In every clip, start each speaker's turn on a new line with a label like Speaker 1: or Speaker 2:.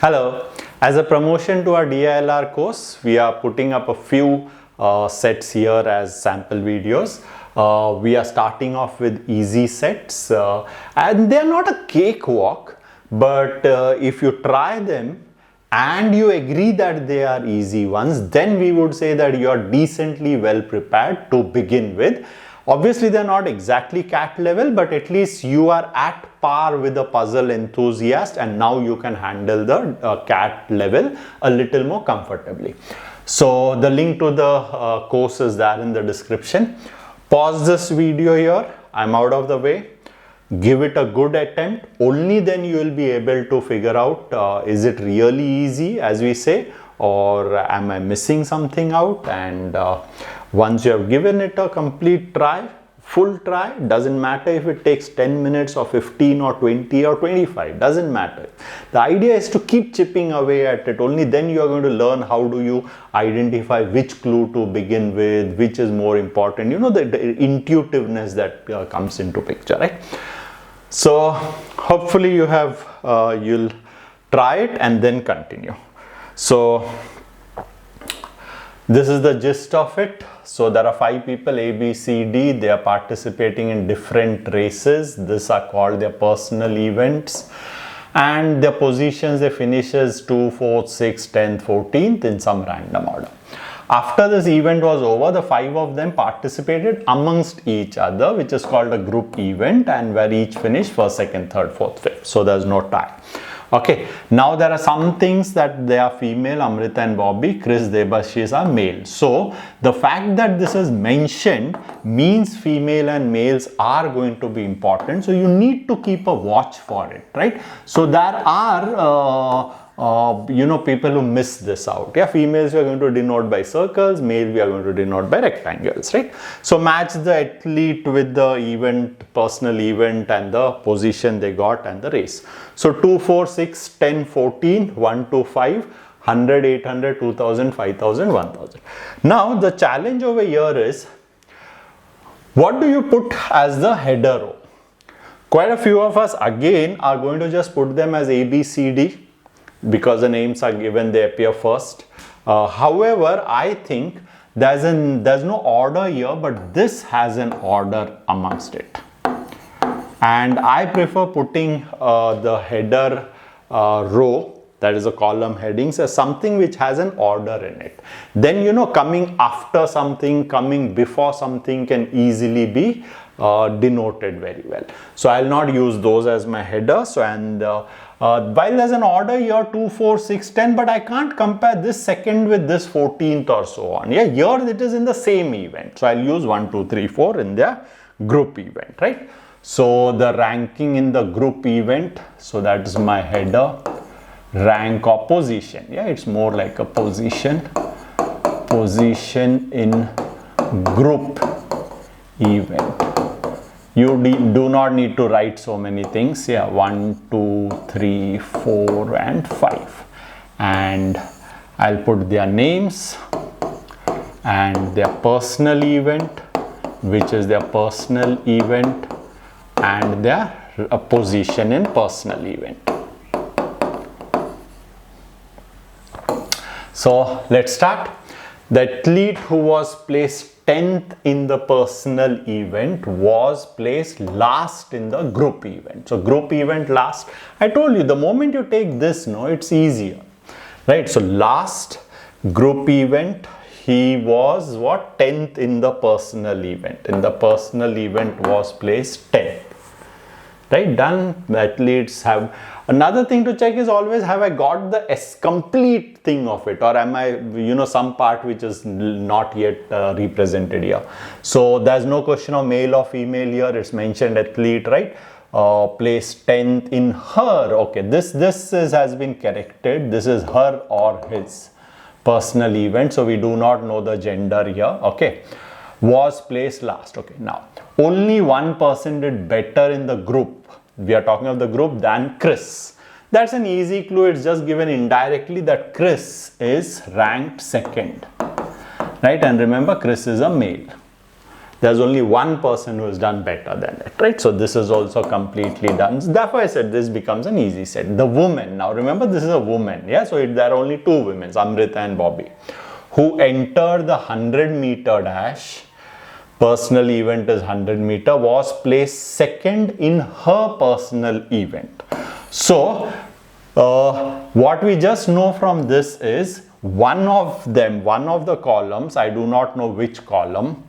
Speaker 1: Hello, as a promotion to our DILR course, we are putting up a few sets here as sample videos. We are starting off with easy sets and they are not a cakewalk, but if you try them and you agree that they are easy ones, then we would say that you are decently well prepared to begin with. Obviously, they are not exactly CAT level, but at least you are at par with a puzzle enthusiast and now you can handle the CAT level a little more comfortably. So the link to the course is there in the description. Pause this video here. I'm out of the way. Give it a good attempt. Only then you will be able to figure out is it really easy, as we say, or am I missing something out? And once you have given it a complete try, full try, doesn't matter if it takes 10 minutes or 15 or 20 or 25, doesn't matter. The idea is to keep chipping away at it. Only then you are going to learn how do you identify which clue to begin with, which is more important. You know, the intuitiveness that comes into picture, right? So hopefully you have, you'll try it and then continue. So this is the gist of it. So there are 5 people, A, B, C, D. They are participating in different races. These are called their personal events. And their positions, they finishes 2, 4, 6, 10th, 14th in some random order. After this event was over, the 5 of them participated amongst each other, which is called a group event, and where each finished 1st, 2nd, 3rd, 4th, 5th. So there's no tie. Okay, now there are some things that they are female, Amrita and Bobby, Chris, Debashis are male. So the fact that this is mentioned means female and males are going to be important. So you need to keep a watch for it, right? So there are people who miss this out. Yeah, females we are going to denote by circles, male we are going to denote by rectangles, right? So match the athlete with the event, personal event, and the position they got and the race. So 2, 4, 6, 10, 14, 1, 2, 5, 100, 800, 2000, 5000, 1000. Now the challenge over here is, what do you put as the header row? Quite a few of us again are going to just put them as A, B, C, D. Because the names are given, they appear first. However, I think there's no order here, but this has an order amongst it. And I prefer putting the header row, that is a column headings, as something which has an order in it. Then, you know, coming after something, coming before something can easily be denoted very well. So I'll not use those as my header. So while there's an order here 2, 4, 6, 10, but I can't compare this second with this 14th or so on. Yeah, here it is in the same event. So I'll use 1, 2, 3, 4 in their group event, right? So the ranking in the group event, so that is my header, rank or position. Yeah, it's more like a position in group event. You do not need to write so many things. Yeah, 1, 2, 3, 4, and 5. And I'll put their names and their personal event, which is their personal event, and their position in personal event. So let's start. The athlete who was placed 10th in the personal event was placed last in the group event. So group event last. I told you the moment you take this, no, it's easier, right? So last group event, he was what? 10th in the personal event. In the personal event was placed 10th. Right, done. The athletes have. Another thing to check is always, have I got the complete thing of it, or am I, you know, some part which is not yet represented here. So there's no question of male or female here. It's mentioned athlete, right? Placed 10th in her. Okay, this has been corrected. This is her or his personal event. So we do not know the gender here. Okay. Was placed last. Okay, now only one person did better in the group. We are talking of the group than Chris. That's an easy clue. It's just given indirectly that Chris is ranked 2nd, right? And remember, Chris is a male. There's only one person who has done better than it, right? So this is also completely done. Therefore, I said this becomes an easy set. The woman, now remember this is a woman, yeah? So there are only two women, Amrita and Bobby, who enter the 100-meter dash. Personal event is 100 meter, was placed second in her personal event. So what we just know from this is one of the columns, I do not know which column,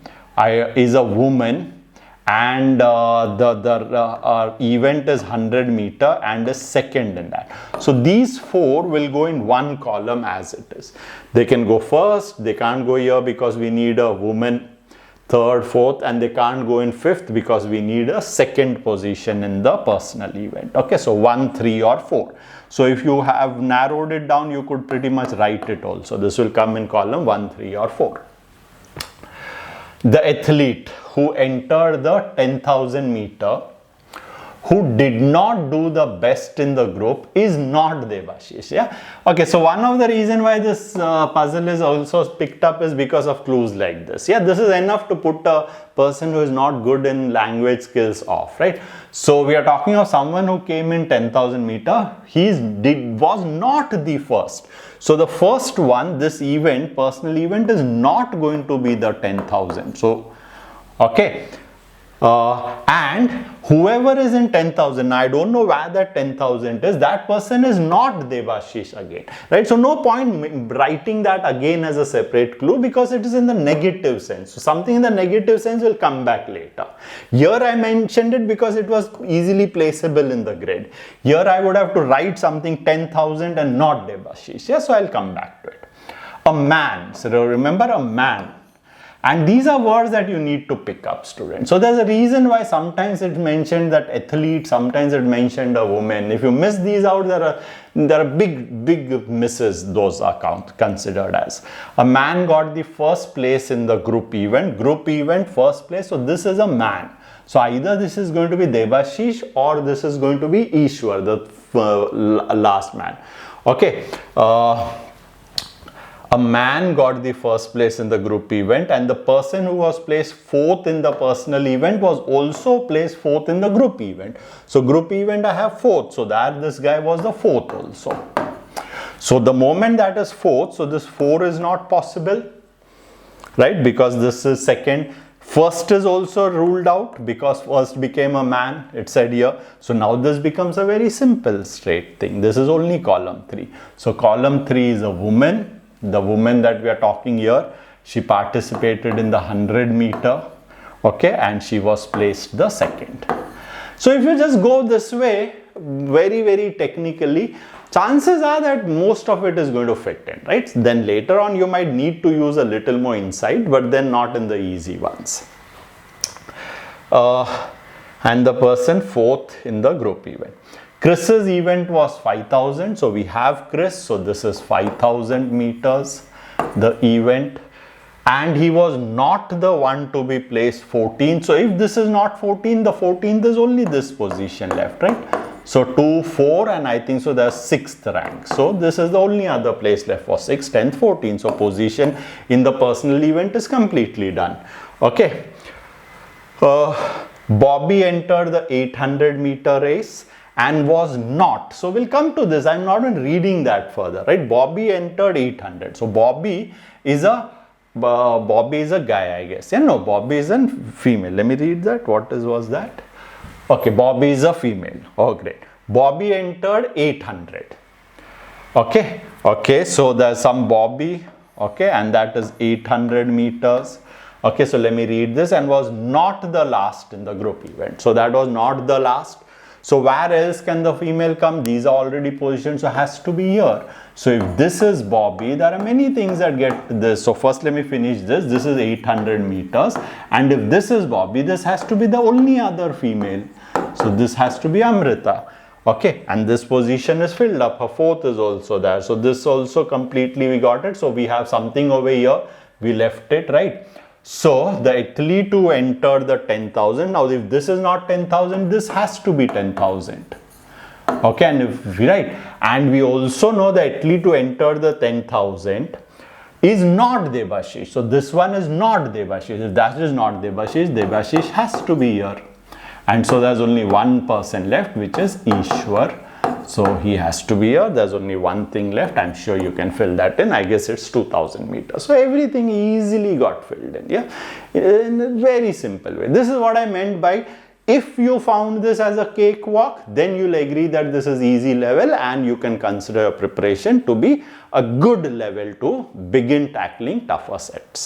Speaker 1: is a woman, and the event is 100 meter and is second in that. So these four will go in one column as it is. They can go first, they can't go here because we need a woman, third, fourth, and they can't go in fifth because we need a second position in the personal event. Okay, so 1, 3 or 4. So if you have narrowed it down, you could pretty much write it also. This will come in column 1, 3 or 4. The athlete who entered the 10,000 meter, who did not do the best in the group, is not Debashish. Yeah. Okay. So one of the reason why this puzzle is also picked up is because of clues like this. Yeah. This is enough to put a person who is not good in language skills off, right? So we are talking of someone who came in 10,000 meter. Was not the first. So the first one, this event, personal event, is not going to be the 10,000. So, okay. And whoever is in 10,000, I don't know where that 10,000 is, that person is not Debashish again, right? So no point writing that again as a separate clue because it is in the negative sense. So something in the negative sense will come back later. Here I mentioned it because it was easily placeable in the grid. Here I would have to write something 10,000 and not Debashish. Yeah, so I'll come back to it. A man, so remember a man. And these are words that you need to pick up, students. So there's a reason why sometimes it mentioned that athlete, sometimes it mentioned a woman. If you miss these out, there are big misses. Those are considered as. A man got the first place in the group event. Group event, first place. So this is a man. So either this is going to be Debashish or this is going to be Ishwar, the last man. Okay. A man got the first place in the group event, and the person who was placed fourth in the personal event was also placed fourth in the group event. So group event I have fourth, so that this guy was the fourth also. So the moment that is fourth, so this 4 is not possible, right? Because this is second. First is also ruled out because first became a man, it said here. So now this becomes a very simple straight thing. This is only column 3. So column 3 is a woman. The woman that we are talking here, she participated in the 100 meter, okay, and she was placed the second. So if you just go this way, very technically, chances are that most of it is going to fit in, right? Then later on you might need to use a little more insight, but then not in the easy ones. And the person fourth in the group event. Chris's event was 5,000, so we have Chris, so this is 5,000 meters, the event, and he was not the one to be placed 14. So if this is not 14, the 14th is only this position left, right? So 2, 4, and I think so there's 6th rank. So this is the only other place left for 6th, 10th, 14th. So position in the personal event is completely done. Okay. Bobby entered the 800 meter race and was not. So we'll come to this. I'm not even reading that further, right? Bobby entered 800. So Bobby is a guy, I guess. Yeah, no, Bobby is a female. Let me read that. Was that? Okay, Bobby is a female. Oh, great. Bobby entered 800. Okay, so there's some Bobby, okay, and that is 800 meters. Okay, so let me read this, and was not the last in the group event. So that was not the last. So where else can the female come? These are already positioned, so has to be here. So if this is Bobby, there are many things that get this. So first let me finish this. This is 800 meters. And if this is Bobby, this has to be the only other female. So this has to be Amrita. Okay, and this position is filled up. Her fourth is also there. So this also completely we got it. So we have something over here. We left it, right? So the athlete who entered the 10,000. Now if this is not 10,000, this has to be 10,000. Okay, and if we write, and we also know the athlete who entered the 10,000 is not Debashish. So this one is not Debashish. If that is not Debashish, Debashish has to be here. And so there's only one person left, which is Ishwar. So he has to be here. There's only one thing left. I'm sure you can fill that in. I guess it's 2000 meters. So everything easily got filled in. Yeah, in a very simple way. This is what I meant by, if you found this as a cakewalk, then you'll agree that this is easy level and you can consider your preparation to be a good level to begin tackling tougher sets.